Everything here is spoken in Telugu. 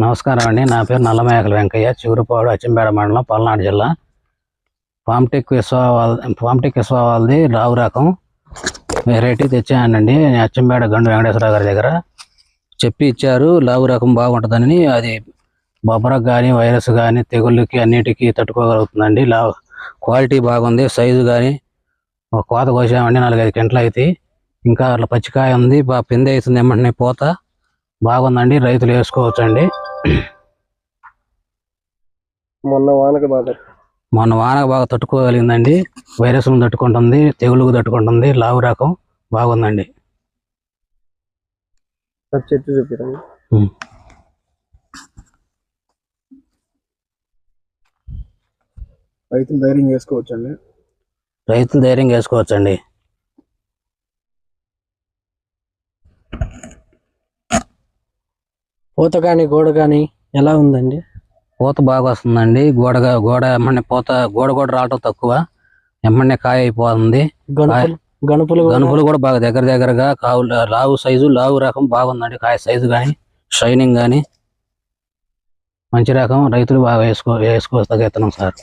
నమస్కారం అండి. నా పేరు నల్లమేకల వెంకయ్య, చిగురుపాడు, అచ్చంపేట మండలం, పల్నాడు జిల్లా. ఫామ్టెక్ విశ్వ వాళ్ళది రావు రకం వెరైటీ తెచ్చానండి. అచ్చంపేట గండు వెంకటేశ్వరరావు గారి దగ్గర చెప్పి ఇచ్చారు. లావు రకం బాగుంటుందని. అది బొబ్బరకు కానీ, వైరస్ కానీ, తెగుళ్ళకి అన్నిటికీ తట్టుకోగలుగుతుందండి. క్వాలిటీ బాగుంది. సైజు కానీ కోత కోసామండి, 4-5 గంటలు అయితే. ఇంకా అట్లా పచ్చికాయ ఉంది, పిందె అవుతుంది, ఏమంటే పూత బాగుందండి. రైతులు వేసుకోవచ్చండి. మొన్న వానకు బాగా తట్టుకోగలిగిందండి. వైరస్ను తట్టుకుంటుంది, తెగులుకు తట్టుకుంటుంది. లావు రకం బాగుందండి. చెట్టు చూపిరండి. రైతులు ధైర్యం చేసుకోవచ్చండి. పూత కానీ గోడ కానీ ఎలా ఉందండి? పూత బాగా వస్తుందండి. గోడ ఎమ్మనే పూత గోడ రావటం తక్కువ, ఎమ్మనే కాయ అయిపోతుంది. గనుపులు కూడా బాగా దగ్గరగా లావు సైజు, లావు రకం బాగుందండి. కాయ సైజు కానీ, షైనింగ్ కానీ మంచి రకం. రైతులు బాగా వేసుకోవచ్చు. విత్తనం సార్.